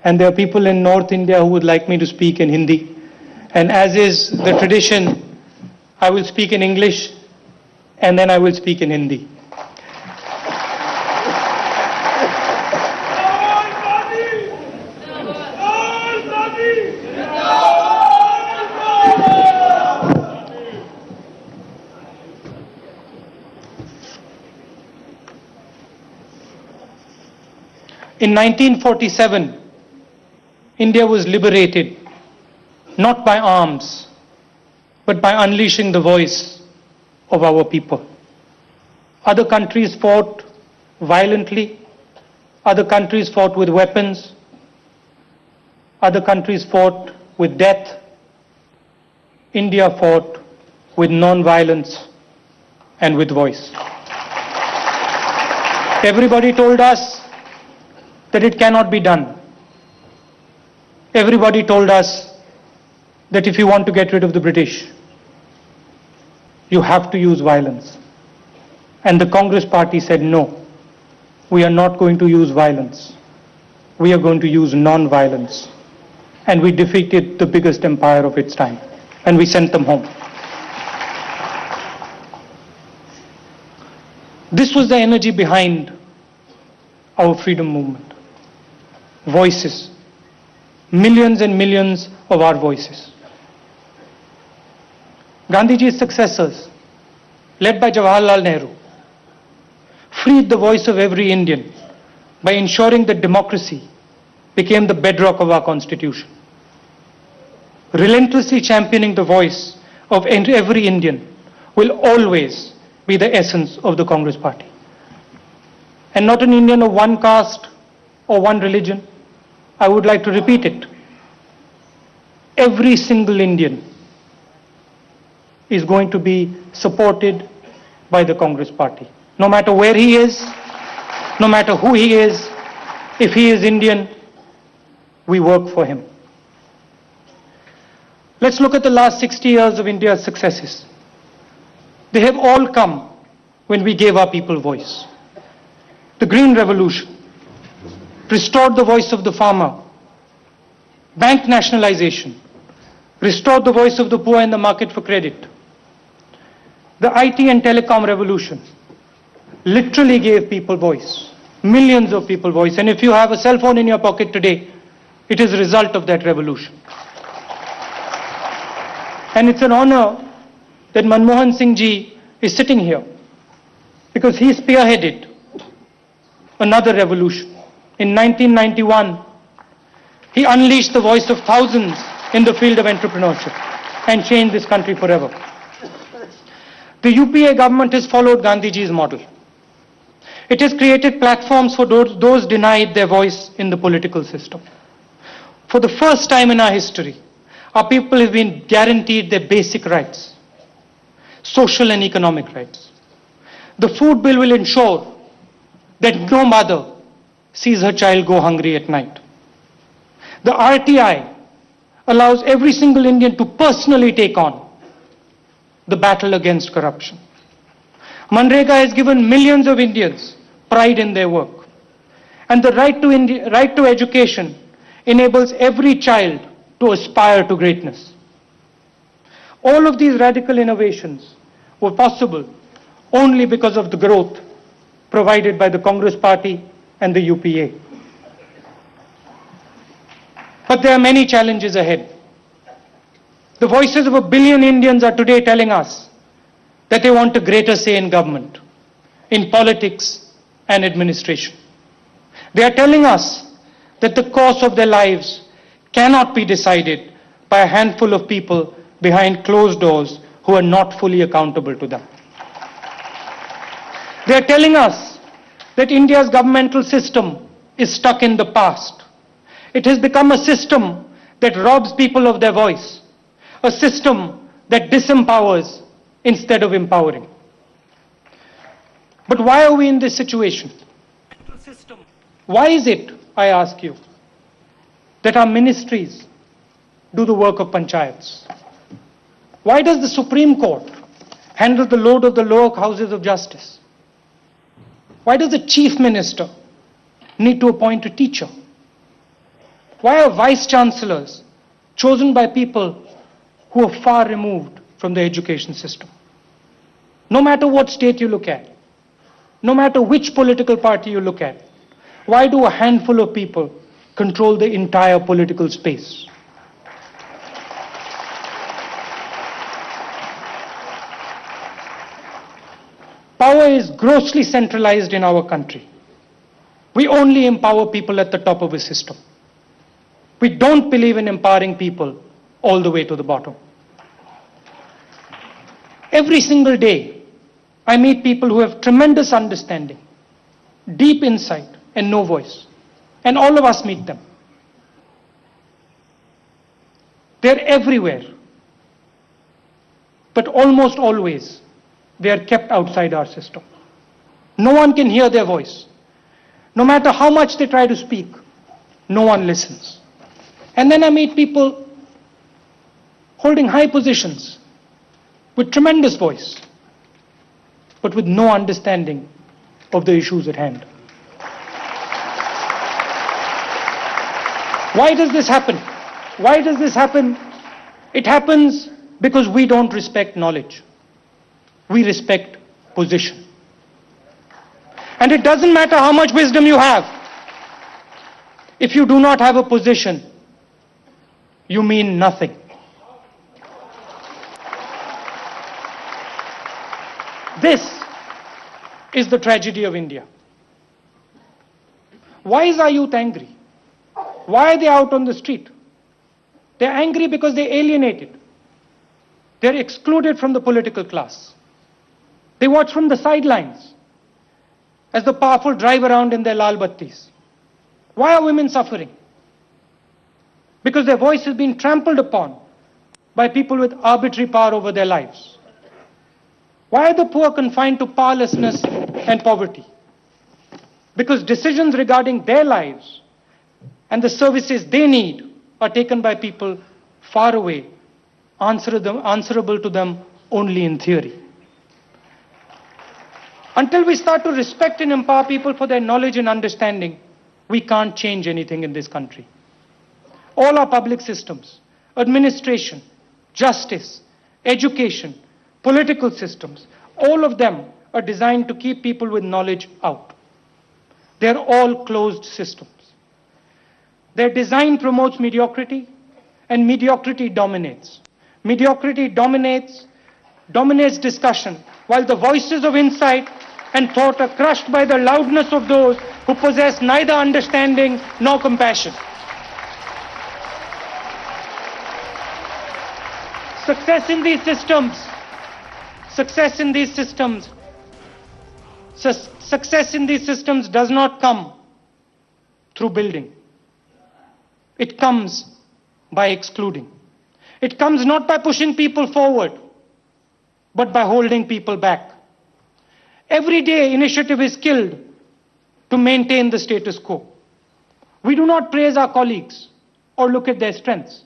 and there are people in North India who would like me to speak in Hindi. And as is the tradition, I will speak in English and then I will speak in Hindi. In 1947, India was liberated not by arms, but by unleashing the voice of our people. Other countries fought violently, other countries fought with weapons, other countries fought with death. India fought with non-violence and with voice. Everybody told us that it cannot be done. Everybody told us that if you want to get rid of the British, you have to use violence. And the Congress party said, no, we are not going to use violence. We are going to use non-violence. And we defeated the biggest empire of its time. And we sent them home. This was the energy behind our freedom movement. Voices. Millions and millions of our voices. Gandhiji's successors, led by Jawaharlal Nehru, freed the voice of every Indian by ensuring that democracy became the bedrock of our constitution. Relentlessly championing the voice of every Indian will always be the essence of the Congress party. And not an Indian of one caste or one religion. I would like to repeat it. Every single Indian is going to be supported by the Congress party. No matter where he is, no matter who he is, if he is Indian, we work for him. Let's look at the last 60 years of India's successes. They have all come when we gave our people voice. The Green Revolution restored the voice of the farmer. Bank nationalization restored the voice of the poor in the market for credit. The IT and telecom revolution literally gave people voice, millions of people voice. And if you have a cell phone in your pocket today, it is a result of that revolution. And it's an honor that Manmohan Singh ji is sitting here because he spearheaded another revolution. In 1991, he unleashed the voice of thousands in the field of entrepreneurship and changed this country forever. The UPA government has followed Gandhiji's model. It has created platforms for those denied their voice in the political system. For the first time in our history, our people have been guaranteed their basic rights, social and economic rights. The food bill will ensure that no mother sees her child go hungry at night. The RTI allows every single Indian to personally take on the battle against corruption. Manrega has given millions of Indians pride in their work. And the right to education enables every child to aspire to greatness. All of these radical innovations were possible only because of the growth provided by the Congress party and the UPA. But there are many challenges ahead. The voices of 1 billion Indians are today telling us that they want a greater say in government, in politics and administration. They are telling us that the course of their lives cannot be decided by a handful of people behind closed doors who are not fully accountable to them. They are telling us that India's governmental system is stuck in the past. It has become a system that robs people of their voice, a system that disempowers instead of empowering. But why are we in this situation? Why is it, I ask you, that our ministries do the work of panchayats? Why does the Supreme Court handle the load of the lower houses of justice? Why does the Chief Minister need to appoint a teacher? Why are vice chancellors chosen by people who are far removed from the education system? No matter what state you look at, no matter which political party you look at, why do a handful of people control the entire political space? Power is grossly centralized in our country. We only empower people at the top of a system. We don't believe in empowering people all the way to the bottom. Every single day, I meet people who have tremendous understanding, deep insight, and no voice. And all of us meet them. They're everywhere. But almost always, they are kept outside our system. No one can hear their voice. No matter how much they try to speak, no one listens. And then I meet people holding high positions with tremendous voice, but with no understanding of the issues at hand. Why does this happen? Why does this happen? It happens because we don't respect knowledge. We respect position. And it doesn't matter how much wisdom you have. If you do not have a position, you mean nothing. This is the tragedy of India. Why is our youth angry? Why are they out on the street? They're angry because they're alienated. They're excluded from the political class. They watch from the sidelines as the powerful drive around in their lal battis. Why are women suffering? Because their voice has been trampled upon by people with arbitrary power over their lives. Why are the poor confined to powerlessness and poverty? Because decisions regarding their lives and the services they need are taken by people far away, answerable to them only in theory. Until we start to respect and empower people for their knowledge and understanding, we can't change anything in this country. All our public systems, administration, justice, education, political systems, all of them are designed to keep people with knowledge out. They're all closed systems. Their design promotes mediocrity, and mediocrity dominates. Mediocrity dominates discussion, while the voices of insight and thought are crushed by the loudness of those who possess neither understanding nor compassion. Success in these systems does not come through building. It comes by excluding. It comes not by pushing people forward, but by holding people back. Every day, initiative is killed to maintain the status quo. We do not praise our colleagues or look at their strengths.